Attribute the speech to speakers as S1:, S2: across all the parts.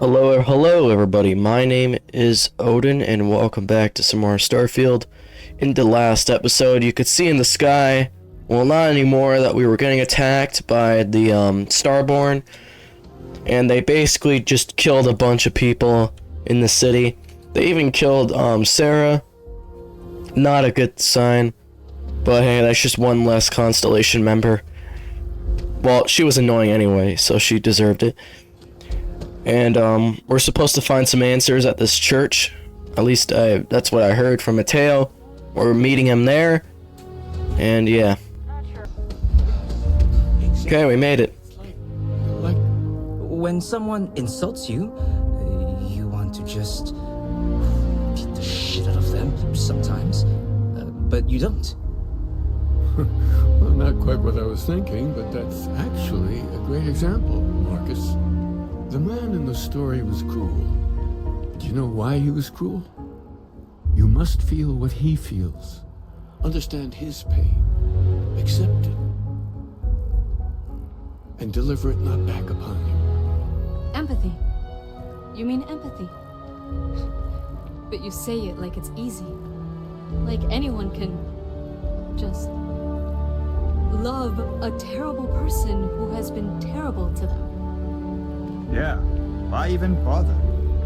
S1: Hello everybody, my name is Odin and welcome back to some more Starfield. In the last episode you could see in the sky, well not anymore, that we were getting attacked by the Starborn, and they basically just killed a bunch of people in the city. They even killed Sarah. Not a good sign, but hey, that's just one less Constellation member. Well, she was annoying anyway, so she deserved it. And we're supposed to find some answers at this church. At least that's what I heard from Mateo. We're meeting him there. And yeah. Okay, we made it.
S2: Like when someone insults you, you want to just beat the shit out of them sometimes, but you don't.
S3: Well, not quite what I was thinking, but that's actually a great example, Marcus. The man in the story was cruel. Do you know why he was cruel? You must feel what he feels. Understand his pain. Accept it. And deliver it not back upon him.
S4: Empathy. You mean empathy. But you say it like it's easy. Like anyone can just love a terrible person who has been terrible to them.
S5: Yeah, why even bother?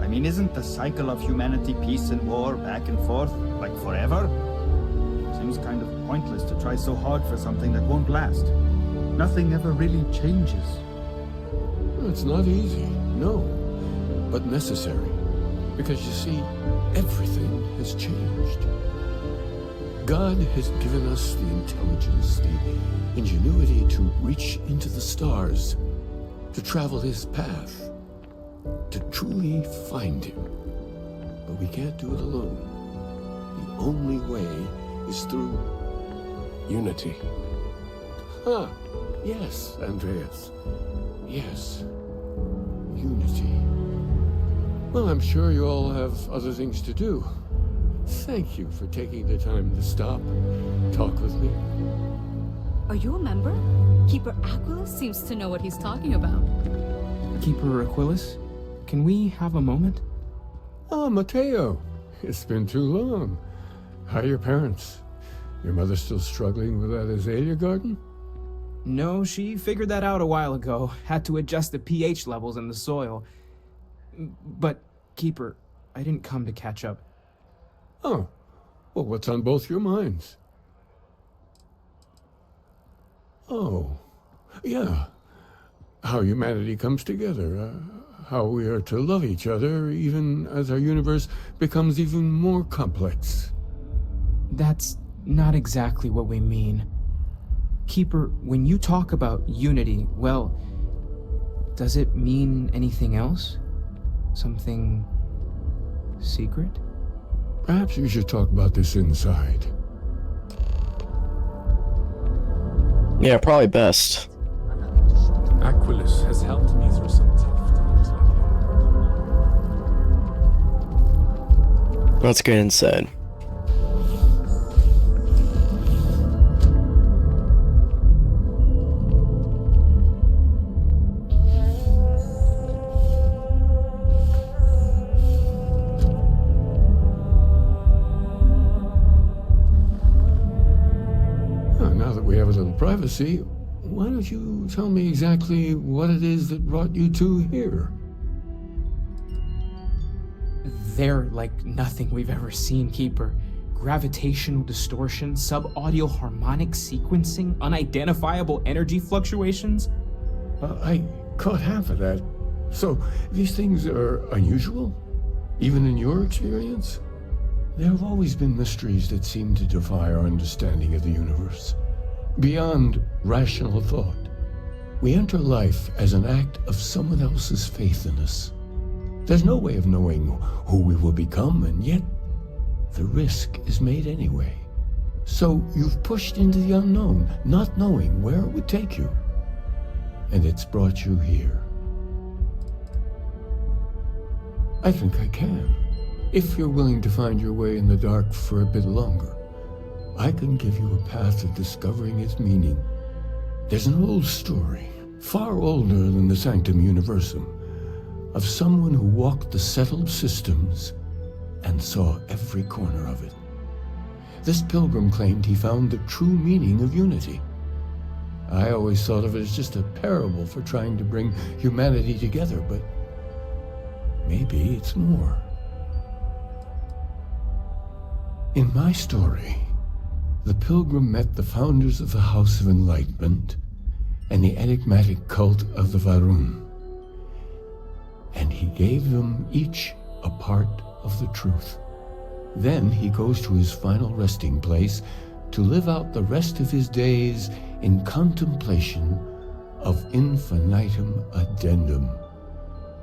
S5: I mean, isn't the cycle of humanity peace and war back and forth, like forever? Seems kind of pointless to try so hard for something that won't last. Nothing ever really changes.
S3: It's not easy, no, but necessary. Because you see, everything has changed. God has given us the intelligence, the ingenuity to reach into the stars, to travel his path, to truly find him. But we can't do it alone. The only way is through unity. Ah, yes, Andreas. Yes, unity. Well, I'm sure you all have other things to do. Thank you for taking the time to stop, talk with me.
S4: Are you a member? Keeper Aquilus seems to know what he's talking about.
S6: Keeper Aquilus, can we have a moment?
S3: Ah, Mateo. It's been too long. How are your parents? Your mother still struggling with that azalea garden?
S6: No, she figured that out a while ago. Had to adjust the pH levels in the soil. But, Keeper, I didn't come to catch up.
S3: Oh, well, what's on both your minds? Oh, yeah. How humanity comes together. How we are to love each other even as our universe becomes even more complex.
S6: That's not exactly what we mean. Keeper, when you talk about unity, well, does it mean anything else? Something secret?
S3: Perhaps we should talk about this inside.
S1: Yeah, probably best.
S7: Aquilus has helped me through some tough times lately.
S1: Let's get inside.
S3: Now that we have a little privacy, why don't you tell me exactly what it is that brought you two here?
S6: They're like nothing we've ever seen, Keeper. Gravitational distortion, sub-audio harmonic sequencing, unidentifiable energy fluctuations.
S3: I caught half of that. So, these things are unusual? Even in your experience? There have always been mysteries that seem to defy our understanding of the universe. Beyond rational thought, we enter life as an act of someone else's faith in us. There's no way of knowing who we will become, and yet the risk is made anyway. So you've pushed into the unknown, not knowing where it would take you. And it's brought you here. I think I can. If you're willing to find your way in the dark for a bit longer, I can give you a path of discovering its meaning. There's an old story, far older than the Sanctum Universum, of someone who walked the settled systems and saw every corner of it. This pilgrim claimed he found the true meaning of unity. I always thought of it as just a parable for trying to bring humanity together, but maybe it's more. In my story, the pilgrim met the founders of the House of Enlightenment and the enigmatic cult of the Varun, and he gave them each a part of the truth. Then he goes to his final resting place to live out the rest of his days in contemplation of infinitum addendum,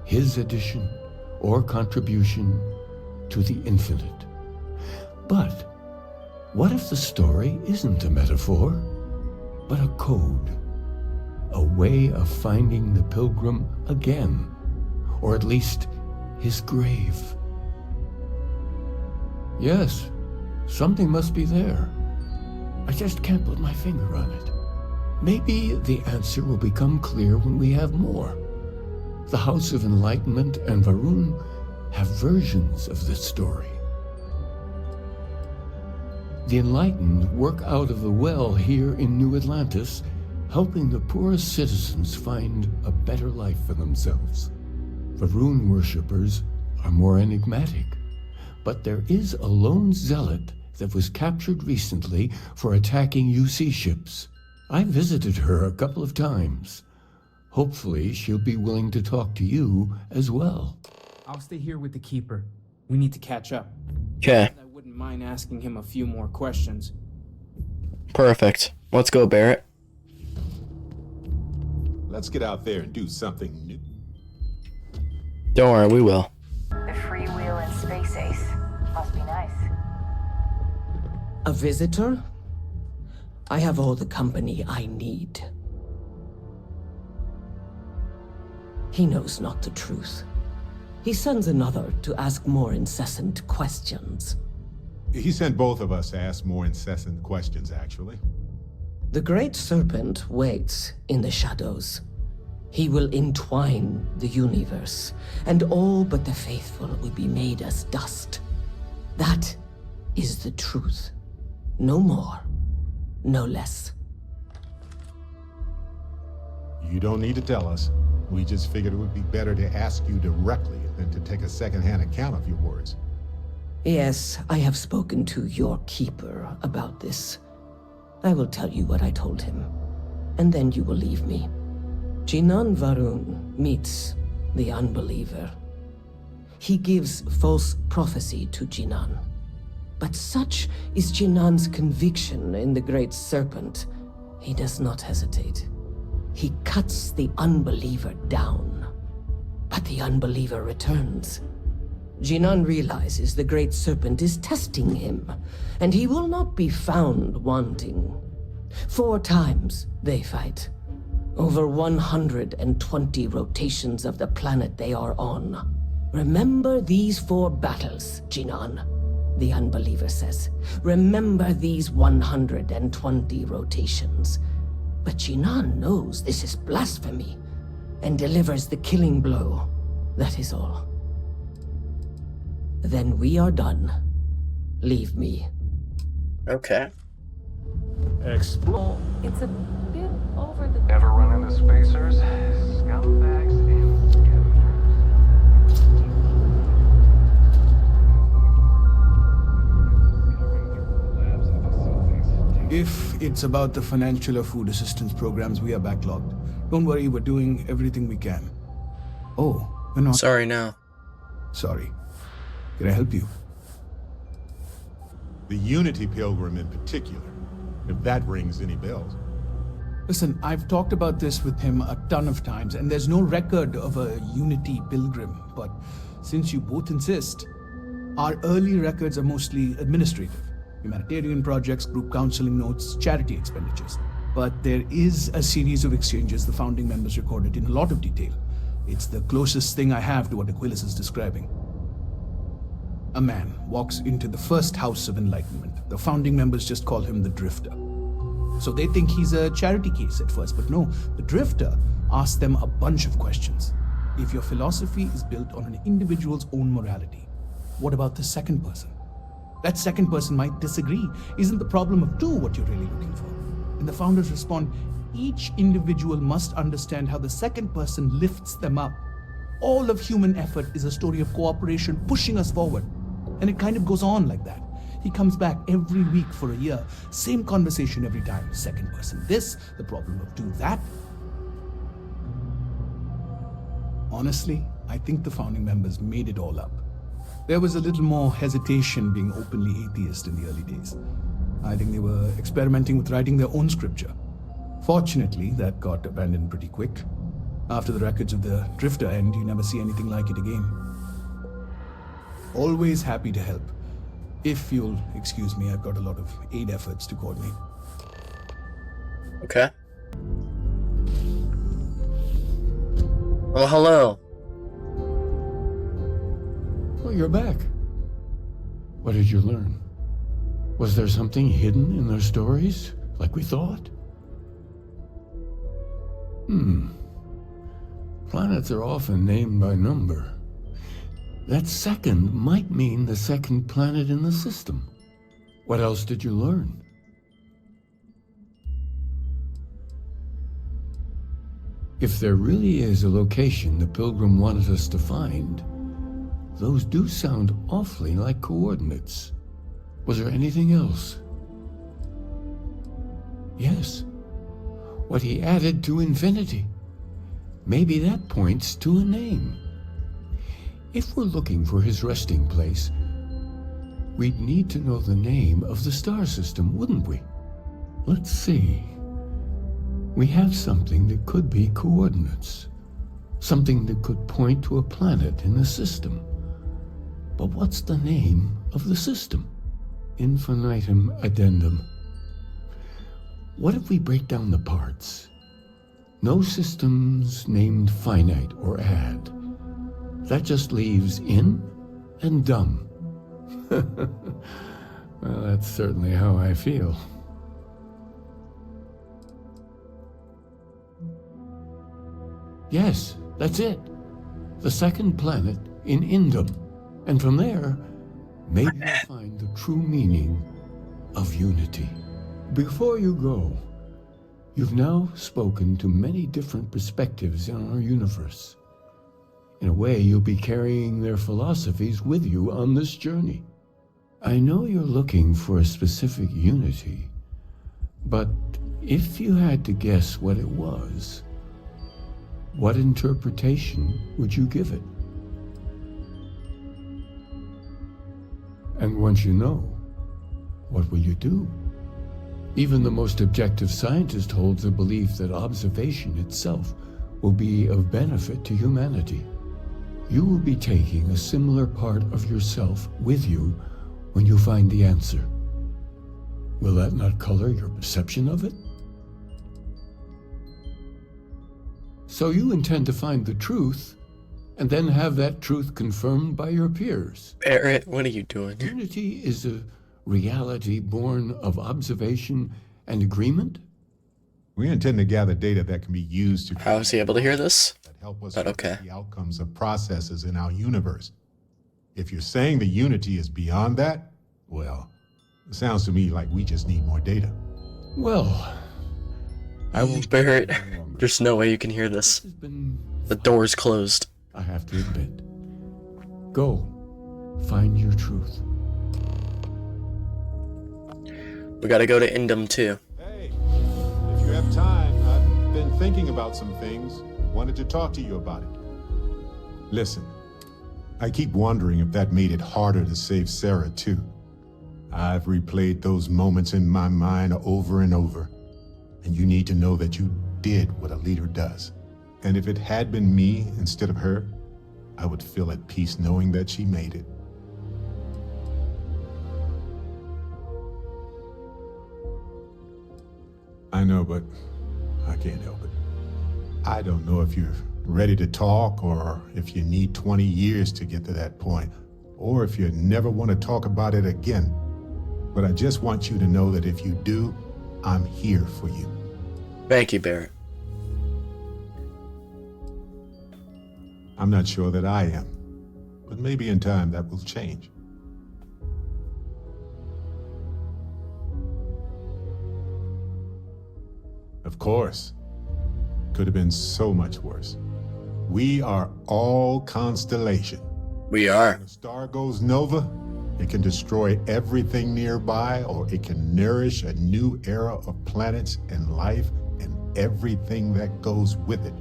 S3: his addition or contribution to the infinite. But what if the story isn't a metaphor, but a code? A way of finding the pilgrim again, or at least his grave. Yes, something must be there. I just can't put my finger on it. Maybe the answer will become clear when we have more. The House of Enlightenment and Varun have versions of this story. The Enlightened work out of the well here in New Atlantis, helping the poorest citizens find a better life for themselves. Varun worshippers are more enigmatic, but there is a lone zealot that was captured recently for attacking UC ships. I visited her a couple of times. Hopefully she'll be willing to talk to you as well.
S6: I'll stay here with the Keeper. We need to catch up.
S1: Okay,
S6: I wouldn't mind asking him a few more questions.
S1: perfect. Let's go, Barrett.
S8: Let's get out there and do something new.
S1: Don't worry, we will.
S9: The freewheel in Space Ace. Must be nice.
S10: A visitor? I have all the company I need. He knows not the truth. He sends another to ask more incessant questions.
S8: He sent both of us to ask more incessant questions, actually.
S10: The Great Serpent waits in the shadows. He will entwine the universe, and all but the faithful will be made as dust. That is the truth. No more, no less.
S8: You don't need to tell us. We just figured it would be better to ask you directly than to take a second-hand account of your words.
S10: Yes, I have spoken to your Keeper about this. I will tell you what I told him, and then you will leave me. Jinan Varun meets the unbeliever. He gives false prophecy to Jinan. But such is Jinan's conviction in the Great Serpent, he does not hesitate. He cuts the unbeliever down. But the unbeliever returns. Jinan realizes the Great Serpent is testing him, and he will not be found wanting. 4 times they fight. Over 120 rotations of the planet they are on. Remember these 4 battles, Jinan, the unbeliever says. Remember these 120 rotations. But Jinan knows this is blasphemy, and delivers the killing blow. That is all. Then we are done. Leave me.
S1: Okay.
S7: Explore.
S4: It's a bit over the
S11: Ever run into spacers? Scumbags and scavengers.
S12: If it's about the financial or food assistance programs, we are backlogged. Don't worry, we're doing everything we can. Oh, we're not.
S1: Sorry now.
S12: Sorry. Can I help you?
S8: The Unity Pilgrim in particular, if that rings any bells.
S12: Listen, I've talked about this with him a ton of times, and there's no record of a Unity Pilgrim. But since you both insist, our early records are mostly administrative. Humanitarian projects, group counseling notes, charity expenditures. But there is a series of exchanges the founding members recorded in a lot of detail. It's the closest thing I have to what Aquilus is describing. A man walks into the first House of Enlightenment. The founding members just call him the Drifter. So they think he's a charity case at first, but no, the Drifter asks them a bunch of questions. If your philosophy is built on an individual's own morality, what about the second person? That second person might disagree. Isn't the problem of two what you're really looking for? And the founders respond, each individual must understand how the second person lifts them up. All of human effort is a story of cooperation pushing us forward. And it kind of goes on like that. He comes back every week for a year. Same conversation every time. Second person this, the problem of two that. Honestly, I think the founding members made it all up. There was a little more hesitation being openly atheist in the early days. I think they were experimenting with writing their own scripture. Fortunately, that got abandoned pretty quick. After the records of the Drifter end, you never see anything like it again. Always happy to help. If you'll excuse me, I've got a lot of aid efforts to coordinate.
S1: Okay. Well, hello.
S3: Well, you're back. What did you learn? Was there something hidden in their stories, like we thought? Planets are often named by number. That second might mean the second planet in the system. What else did you learn? If there really is a location the Pilgrim wanted us to find, those do sound awfully like coordinates. Was there anything else? Yes. What he added to infinity. Maybe that points to a name. If we're looking for his resting place, we'd need to know the name of the star system, wouldn't we? Let's see. We have something that could be coordinates. Something that could point to a planet in the system. But what's the name of the system? Infinitum addendum. What if we break down the parts? No systems named finite or add. That just leaves in and dumb. Well, that's certainly how I feel. Yes, that's it. The second planet in Indum. And from there, maybe we'll find the true meaning of unity. Before you go, you've now spoken to many different perspectives in our universe. In a way, you'll be carrying their philosophies with you on this journey. I know you're looking for a specific unity, but if you had to guess what it was, what interpretation would you give it? And once you know, what will you do? Even the most objective scientist holds the belief that observation itself will be of benefit to humanity. You will be taking a similar part of yourself with you when you find the answer. Will that not color your perception of it? So you intend to find the truth, and then have that truth confirmed by your peers.
S1: Barrett, what are you doing?
S3: Unity is a reality born of observation and agreement?
S8: We intend to gather data that can be used to...
S1: How is he able to hear this?
S8: ...that help us
S1: but okay.
S8: the outcomes of processes in our universe. If you're saying the unity is beyond that, well, it sounds to me like we just need more data.
S3: Well, I won't...
S1: Barrett, there's no way you can hear this. The door's closed.
S3: I have to admit. Go. Find your truth.
S1: We gotta go to Indum too.
S8: Hey, if you have time, I've been thinking about some things. Wanted to talk to you about it. Listen, I keep wondering if that made it harder to save Sarah too. I've replayed those moments in my mind over and over. And you need to know that you did what a leader does. And if it had been me instead of her, I would feel at peace knowing that she made it. I know, but I can't help it. I don't know if you're ready to talk or if you need 20 years to get to that point, or if you never want to talk about it again. But I just want you to know that if you do, I'm here for you.
S1: Thank you, Barrett.
S8: I'm not sure that I am. But maybe in time that will change. Of course. Could have been so much worse. We are all Constellation.
S1: We are.
S8: When a star goes nova, it can destroy everything nearby, or it can nourish a new era of planets and life and everything that goes with it.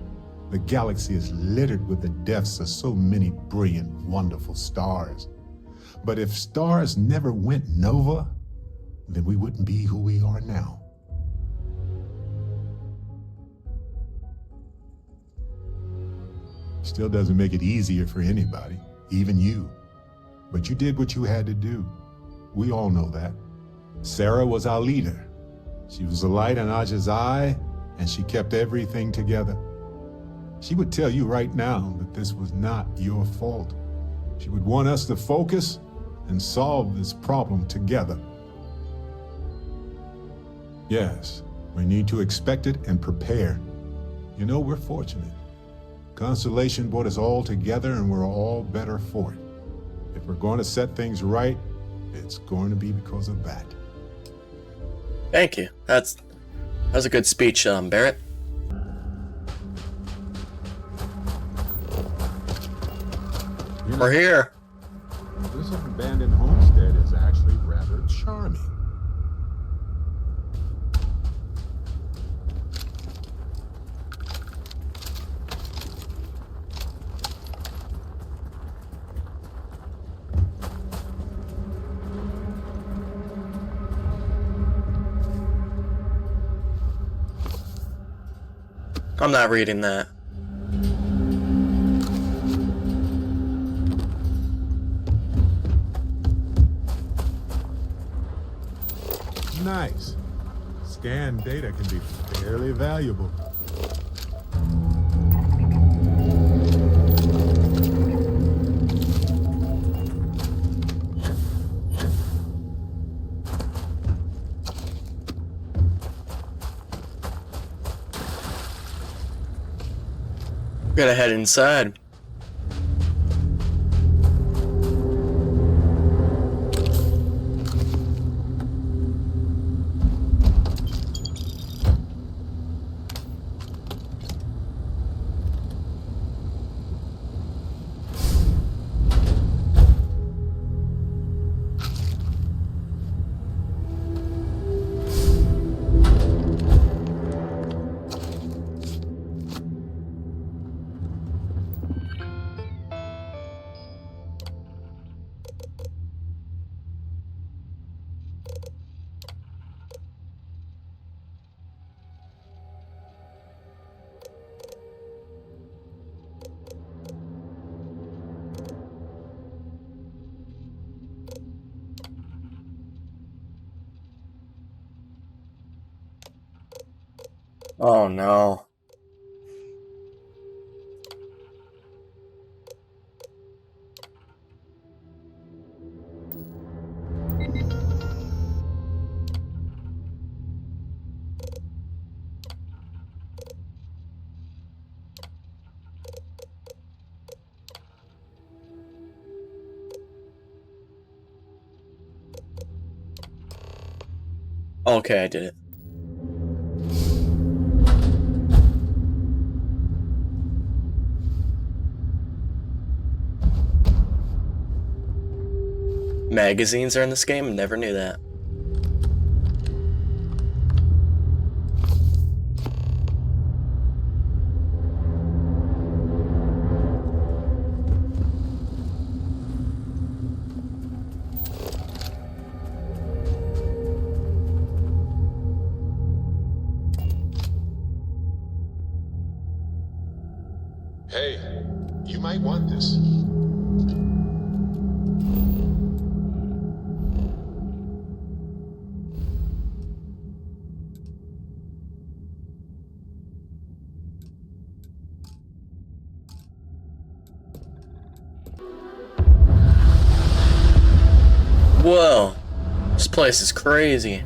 S8: The galaxy is littered with the deaths of so many brilliant, wonderful stars. But if stars never went nova, then we wouldn't be who we are now. Still doesn't make it easier for anybody, even you. But you did what you had to do. We all know that. Sarah was our leader. She was the light in Aja's eye, and she kept everything together. She would tell you right now that this was not your fault. She would want us to focus and solve this problem together. Yes, we need to expect it and prepare. You know, we're fortunate. Constellation brought us all together, and we're all better for it. If we're going to set things right, it's going to be because of that.
S1: Thank you. That was a good speech, Barrett. We're here.
S8: This abandoned homestead is actually rather charming.
S1: I'm not reading that.
S8: Nice. Scanned data can be fairly valuable.
S1: Gotta head inside. Oh no. Okay, I did it. Magazines are in this game? Never knew that.
S8: Hey, you might want this.
S1: Whoa, this place is crazy.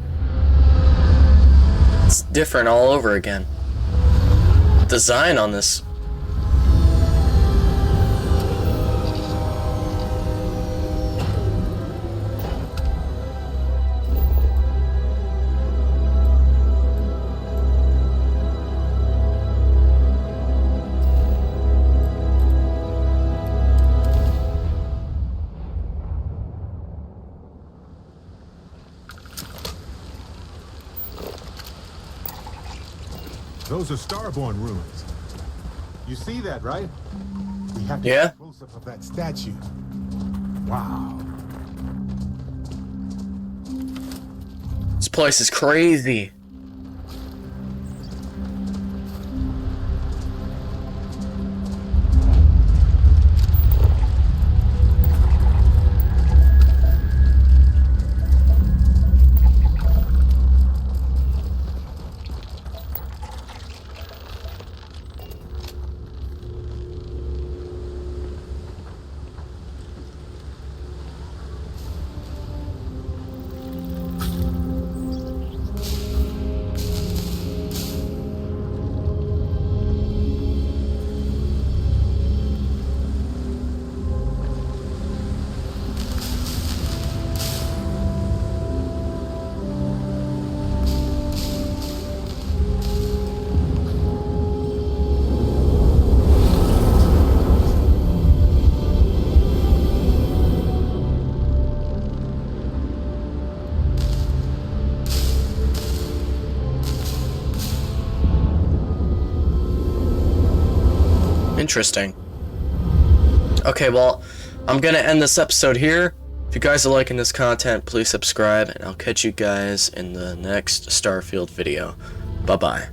S1: It's different all over again. Design on this
S8: Those are Starborn ruins. You see that, right? We have to
S1: Yeah.
S8: get a close-up of that statue. Wow.
S1: This place is crazy. Interesting. Okay, well, I'm gonna end this episode here. If you guys are liking this content, please subscribe, and I'll catch you guys in the next Starfield video. Bye-bye.